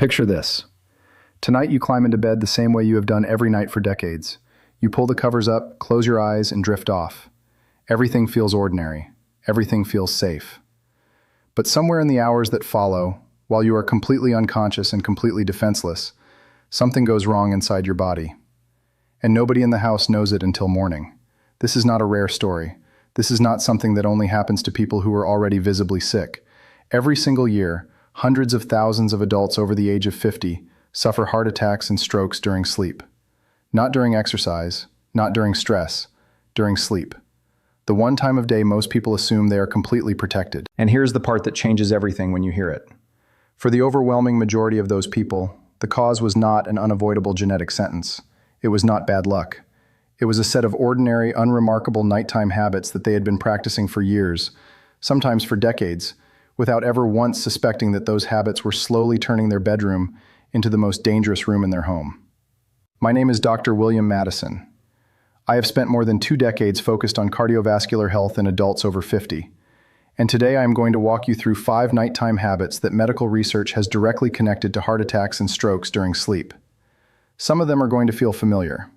Picture this. Tonight you climb into bed the same way you have done every night for decades. You pull the covers up, close your eyes, and drift off. Everything feels ordinary. Everything feels safe. But somewhere in the hours that follow, while you are completely unconscious and completely defenseless, something goes wrong inside your body. And nobody in the house knows it until morning. This is not a rare story. This is not something that only happens to people who are already visibly sick. Every single year, hundreds of thousands of adults over the age of 50 suffer heart attacks and strokes during sleep. Not during exercise, not during stress, during sleep. The one time of day most people assume they are completely protected. And here's the part that changes everything when you hear it. For the overwhelming majority of those people, the cause was not an unavoidable genetic sentence. It was not bad luck. It was a set of ordinary, unremarkable nighttime habits that they had been practicing for years, sometimes for decades, without ever once suspecting that those habits were slowly turning their bedroom into the most dangerous room in their home. My name is Dr. William Madison. I have spent more than 2 decades focused on cardiovascular health in adults over 50. And today I am going to walk you through 5 nighttime habits that medical research has directly connected to heart attacks and strokes during sleep. Some of them are going to feel familiar.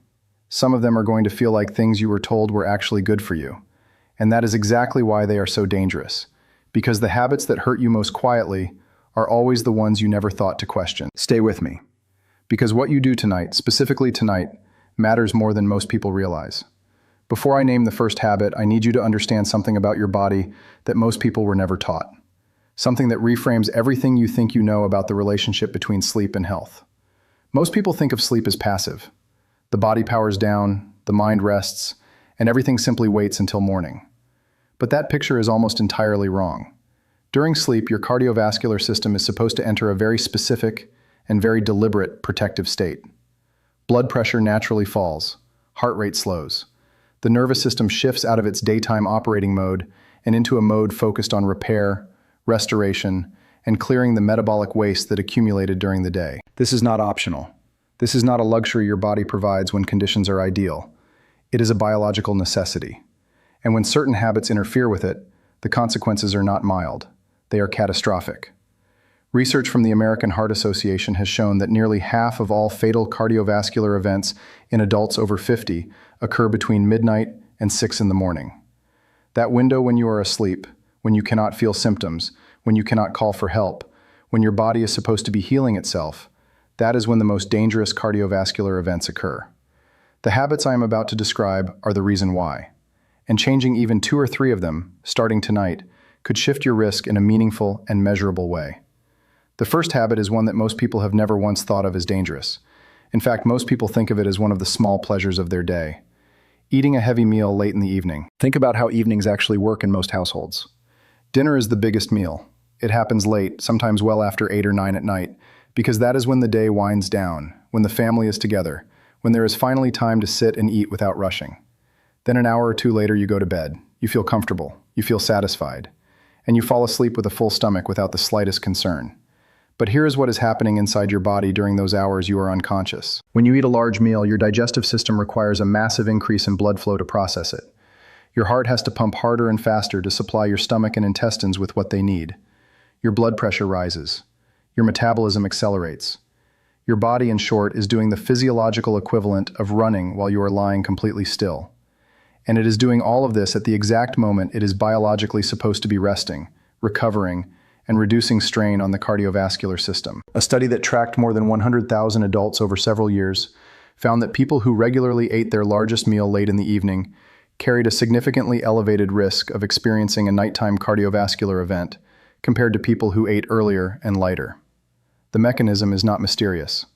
Some of them are going to feel like things you were told were actually good for you. And that is exactly why they are so dangerous. Because the habits that hurt you most quietly are always the ones you never thought to question. Stay with me. Because what you do tonight, specifically tonight, matters more than most people realize. Before I name the first habit, I need you to understand something about your body that most people were never taught. Something that reframes everything you think you know about the relationship between sleep and health. Most people think of sleep as passive. The body powers down, the mind rests, and everything simply waits until morning. But that picture is almost entirely wrong. During sleep, your cardiovascular system is supposed to enter a very specific and very deliberate protective state. Blood pressure naturally falls, heart rate slows. The nervous system shifts out of its daytime operating mode and into a mode focused on repair, restoration, and clearing the metabolic waste that accumulated during the day. This is not optional. This is not a luxury your body provides when conditions are ideal. It is a biological necessity. And when certain habits interfere with it, the consequences are not mild. They are catastrophic. Research from the American Heart Association has shown that nearly half of all fatal cardiovascular events in adults over 50 occur between midnight and 6 in the morning. That window when you are asleep, when you cannot feel symptoms, when you cannot call for help, when your body is supposed to be healing itself, that is when the most dangerous cardiovascular events occur. The habits I am about to describe are the reason why. And changing even 2 or 3 of them, starting tonight, could shift your risk in a meaningful and measurable way. The first habit is one that most people have never once thought of as dangerous. In fact, most people think of it as one of the small pleasures of their day. Eating a heavy meal late in the evening. Think about how evenings actually work in most households. Dinner is the biggest meal. It happens late, sometimes well after 8 or 9 at night, because that is when the day winds down, when the family is together, when there is finally time to sit and eat without rushing. Then an hour or 2 later you go to bed. You feel comfortable, you feel satisfied, and you fall asleep with a full stomach without the slightest concern. But here is what is happening inside your body during those hours you are unconscious. When you eat a large meal, your digestive system requires a massive increase in blood flow to process it. Your heart has to pump harder and faster to supply your stomach and intestines with what they need. Your blood pressure rises. Your metabolism accelerates. Your body, in short, is doing the physiological equivalent of running while you are lying completely still. And it is doing all of this at the exact moment it is biologically supposed to be resting, recovering, and reducing strain on the cardiovascular system. A study that tracked more than 100,000 adults over several years found that people who regularly ate their largest meal late in the evening carried a significantly elevated risk of experiencing a nighttime cardiovascular event compared to people who ate earlier and lighter. The mechanism is not mysterious.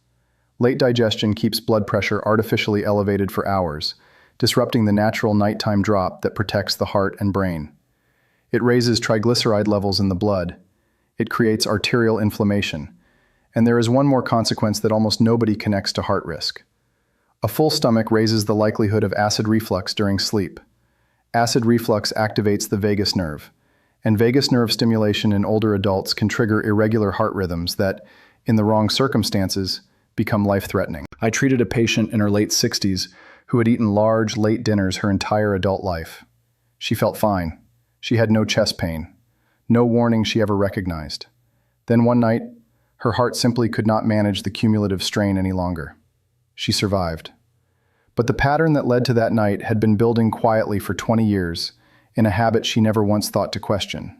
Late digestion keeps blood pressure artificially elevated for hours, disrupting the natural nighttime drop that protects the heart and brain. It raises triglyceride levels in the blood. It creates arterial inflammation. And there is one more consequence that almost nobody connects to heart risk. A full stomach raises the likelihood of acid reflux during sleep. Acid reflux activates the vagus nerve, and vagus nerve stimulation in older adults can trigger irregular heart rhythms that, in the wrong circumstances, become life-threatening. I treated a patient in her late 60s who had eaten large, late dinners her entire adult life. She felt fine. She had no chest pain. No warning she ever recognized. Then one night, Her heart simply could not manage the cumulative strain any longer. She survived. But the pattern that led to that night had been building quietly for 20 years, in a habit she never once thought to question.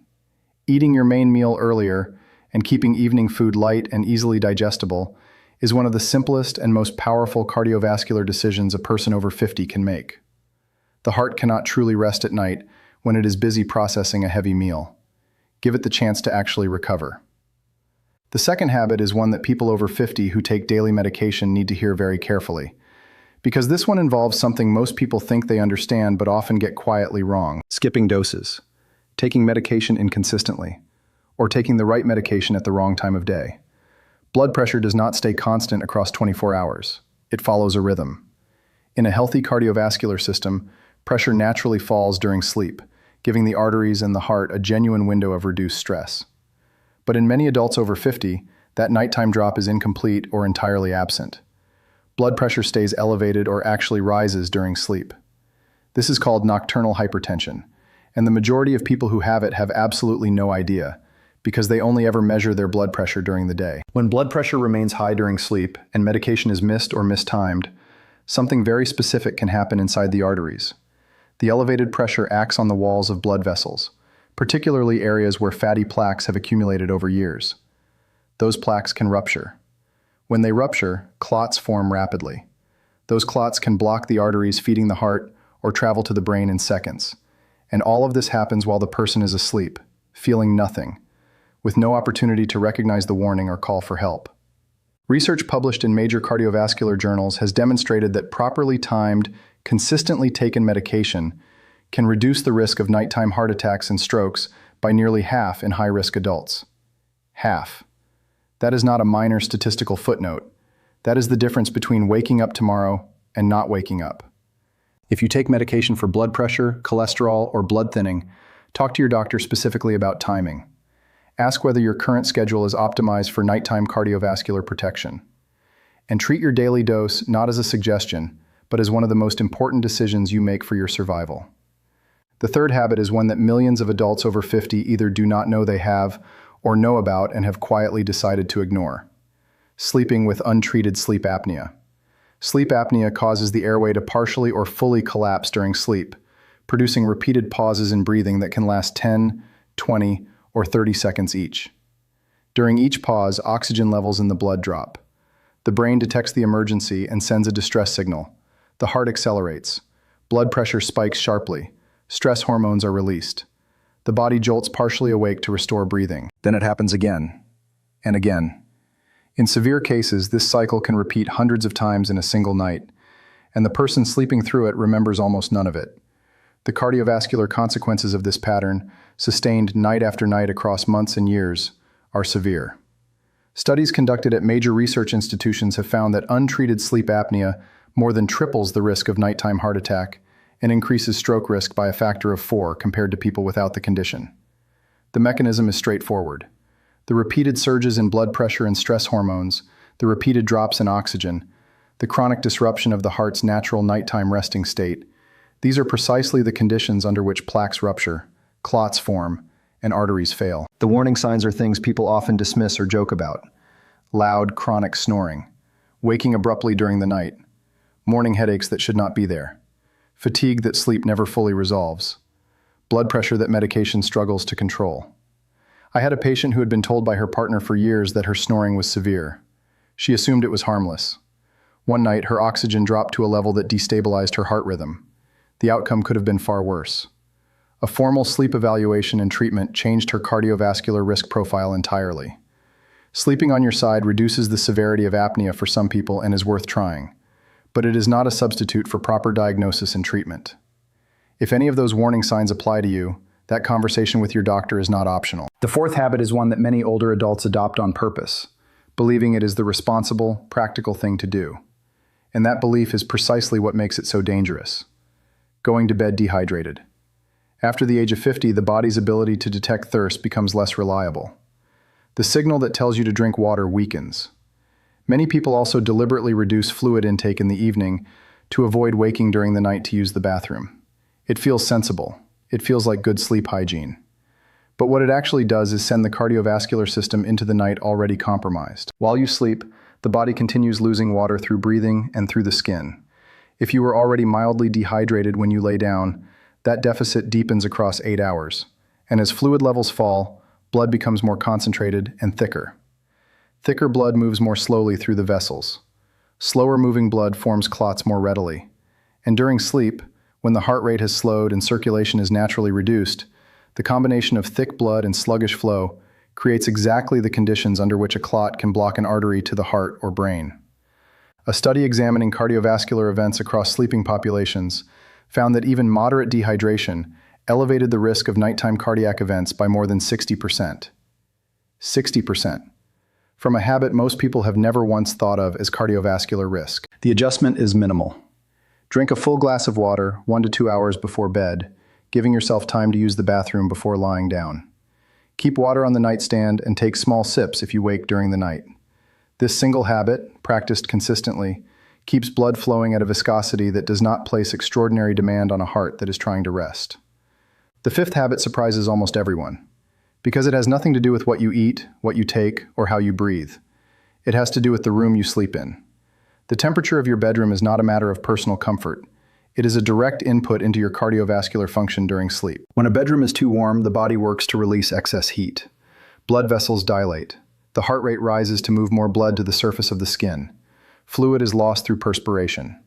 Eating your main meal earlier and keeping evening food light and easily digestible is one of the simplest and most powerful cardiovascular decisions a person over 50 can make. The heart cannot truly rest at night when it is busy processing a heavy meal. Give it the chance to actually recover. The second habit is one that people over 50 who take daily medication need to hear very carefully, because this one involves something most people think they understand but often get quietly wrong. Skipping doses, taking medication inconsistently, or taking the right medication at the wrong time of day. Blood pressure does not stay constant across 24 hours. It follows a rhythm. In a healthy cardiovascular system, pressure naturally falls during sleep, giving the arteries and the heart a genuine window of reduced stress. But in many adults over 50, that nighttime drop is incomplete or entirely absent. Blood pressure stays elevated or actually rises during sleep. This is called nocturnal hypertension, and the majority of people who have it have absolutely no idea, because they only ever measure their blood pressure during the day. When blood pressure remains high during sleep and medication is missed or mistimed, something very specific can happen inside the arteries. The elevated pressure acts on the walls of blood vessels, particularly areas where fatty plaques have accumulated over years. Those plaques can rupture. When they rupture, clots form rapidly. Those clots can block the arteries feeding the heart or travel to the brain in seconds. And all of this happens while the person is asleep, feeling nothing, with no opportunity to recognize the warning or call for help. Research published in major cardiovascular journals has demonstrated that properly timed, consistently taken medication can reduce the risk of nighttime heart attacks and strokes by nearly half in high-risk adults. Half. That is not a minor statistical footnote. That is the difference between waking up tomorrow and not waking up. If you take medication for blood pressure, cholesterol, or blood thinning, talk to your doctor specifically about timing. Ask whether your current schedule is optimized for nighttime cardiovascular protection. And treat your daily dose not as a suggestion, but as one of the most important decisions you make for your survival. The third habit is one that millions of adults over 50 either do not know they have or know about and have quietly decided to ignore. Sleeping with untreated sleep apnea. Sleep apnea causes the airway to partially or fully collapse during sleep, producing repeated pauses in breathing that can last 10, 20, or 30 seconds each. During each pause, oxygen levels in the blood drop. The brain detects the emergency and sends a distress signal. The heart accelerates. Blood pressure spikes sharply. Stress hormones are released. The body jolts partially awake to restore breathing. Then it happens again and again. In severe cases, this cycle can repeat hundreds of times in a single night, and the person sleeping through it remembers almost none of it. The cardiovascular consequences of this pattern, sustained night after night across months and years, are severe. Studies conducted at major research institutions have found that untreated sleep apnea more than triples the risk of nighttime heart attack and increases stroke risk by a factor of 4 compared to people without the condition. The mechanism is straightforward. The repeated surges in blood pressure and stress hormones, the repeated drops in oxygen, the chronic disruption of the heart's natural nighttime resting state, these are precisely the conditions under which plaques rupture, clots form, and arteries fail. The warning signs are things people often dismiss or joke about. Loud, chronic snoring, waking abruptly during the night, morning headaches that should not be there, fatigue that sleep never fully resolves, blood pressure that medication struggles to control. I had a patient who had been told by her partner for years that her snoring was severe. She assumed it was harmless. One night, her oxygen dropped to a level that destabilized her heart rhythm. The outcome could have been far worse. A formal sleep evaluation and treatment changed her cardiovascular risk profile entirely. Sleeping on your side reduces the severity of apnea for some people and is worth trying, but it is not a substitute for proper diagnosis and treatment. If any of those warning signs apply to you, that conversation with your doctor is not optional. The fourth habit is one that many older adults adopt on purpose, believing it is the responsible, practical thing to do. And that belief is precisely what makes it so dangerous. Going to bed dehydrated. After the age of 50, the body's ability to detect thirst becomes less reliable. The signal that tells you to drink water weakens. Many people also deliberately reduce fluid intake in the evening to avoid waking during the night to use the bathroom. It feels sensible. It feels like good sleep hygiene. But what it actually does is send the cardiovascular system into the night already compromised. While you sleep, the body continues losing water through breathing and through the skin. If you were already mildly dehydrated when you lay down, that deficit deepens across 8 hours. And as fluid levels fall, blood becomes more concentrated and thicker. Thicker blood moves more slowly through the vessels. Slower moving blood forms clots more readily. And during sleep, when the heart rate has slowed and circulation is naturally reduced, the combination of thick blood and sluggish flow creates exactly the conditions under which a clot can block an artery to the heart or brain. A study examining cardiovascular events across sleeping populations found that even moderate dehydration elevated the risk of nighttime cardiac events by more than 60%. 60%. From a habit most people have never once thought of as cardiovascular risk. The adjustment is minimal. Drink a full glass of water 1 to 2 hours before bed, giving yourself time to use the bathroom before lying down. Keep water on the nightstand and take small sips if you wake during the night. This single habit, practiced consistently, keeps blood flowing at a viscosity that does not place extraordinary demand on a heart that is trying to rest. The fifth habit surprises almost everyone, because it has nothing to do with what you eat, what you take, or how you breathe. It has to do with the room you sleep in. The temperature of your bedroom is not a matter of personal comfort. It is a direct input into your cardiovascular function during sleep. When a bedroom is too warm, the body works to release excess heat. Blood vessels dilate. The heart rate rises to move more blood to the surface of the skin. Fluid is lost through perspiration.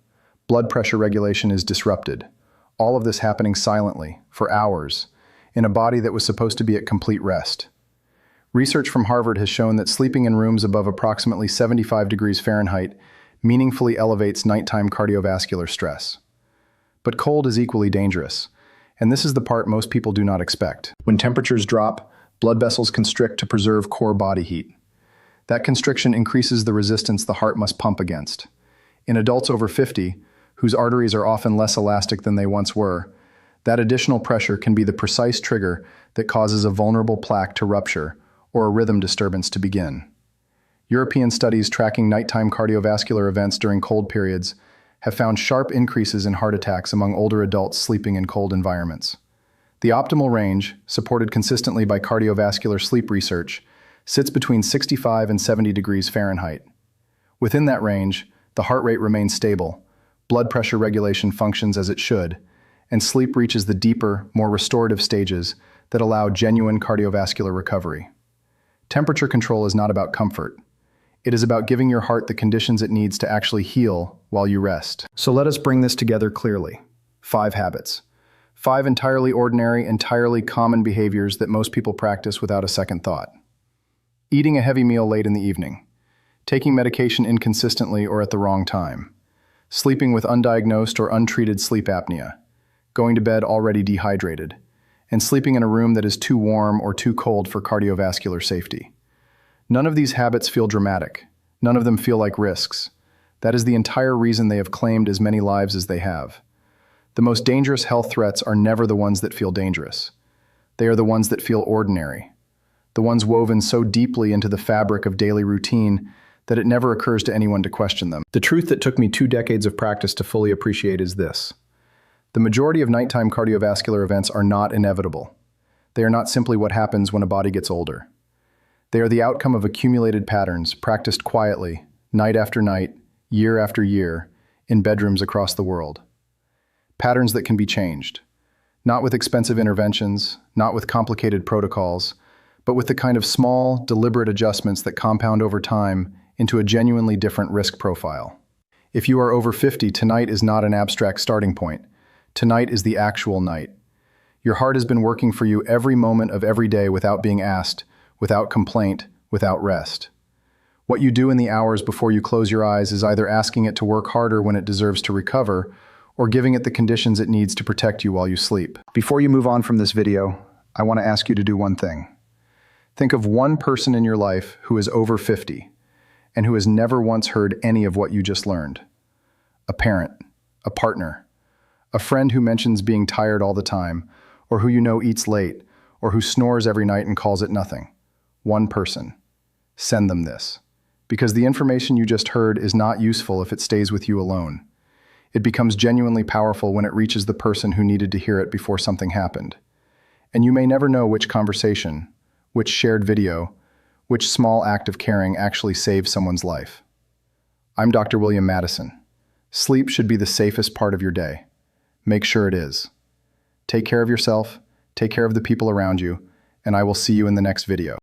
Blood pressure regulation is disrupted. All of this happening silently, for hours, in a body that was supposed to be at complete rest. Research from Harvard has shown that sleeping in rooms above approximately 75 degrees Fahrenheit meaningfully elevates nighttime cardiovascular stress. But cold is equally dangerous, and this is the part most people do not expect. When temperatures drop, blood vessels constrict to preserve core body heat. That constriction increases the resistance the heart must pump against. In adults over 50, whose arteries are often less elastic than they once were, that additional pressure can be the precise trigger that causes a vulnerable plaque to rupture or a rhythm disturbance to begin. European studies tracking nighttime cardiovascular events during cold periods have found sharp increases in heart attacks among older adults sleeping in cold environments. The optimal range, supported consistently by cardiovascular sleep research, sits between 65 and 70 degrees Fahrenheit. Within that range, the heart rate remains stable, blood pressure regulation functions as it should, and sleep reaches the deeper, more restorative stages that allow genuine cardiovascular recovery. Temperature control is not about comfort. It is about giving your heart the conditions it needs to actually heal while you rest. So let us bring this together clearly. 5 habits. 5 entirely ordinary, entirely common behaviors that most people practice without a second thought. Eating a heavy meal late in the evening. Taking medication inconsistently or at the wrong time. Sleeping with undiagnosed or untreated sleep apnea. Going to bed already dehydrated. And sleeping in a room that is too warm or too cold for cardiovascular safety. None of these habits feel dramatic. None of them feel like risks. That is the entire reason they have claimed as many lives as they have. The most dangerous health threats are never the ones that feel dangerous. They are the ones that feel ordinary. The ones woven so deeply into the fabric of daily routine that it never occurs to anyone to question them. The truth that took me 2 decades of practice to fully appreciate is this. The majority of nighttime cardiovascular events are not inevitable. They are not simply what happens when a body gets older. They are the outcome of accumulated patterns practiced quietly, night after night, year after year, in bedrooms across the world. Patterns that can be changed, not with expensive interventions, not with complicated protocols, but with the kind of small, deliberate adjustments that compound over time into a genuinely different risk profile. If you are over 50, tonight is not an abstract starting point. Tonight is the actual night. Your heart has been working for you every moment of every day without being asked, without complaint, without rest. What you do in the hours before you close your eyes is either asking it to work harder when it deserves to recover, or giving it the conditions it needs to protect you while you sleep. Before you move on from this video, I want to ask you to do one thing. Think of one person in your life who is over 50 and who has never once heard any of what you just learned. A parent, a partner, a friend who mentions being tired all the time, or who you know eats late, or who snores every night and calls it nothing. One person. Send them this. Because the information you just heard is not useful if it stays with you alone. It becomes genuinely powerful when it reaches the person who needed to hear it before something happened. And you may never know which conversation, which shared video, which small act of caring actually saves someone's life. I'm Dr. William Madison. Sleep should be the safest part of your day. Make sure it is. Take care of yourself, take care of the people around you, and I will see you in the next video.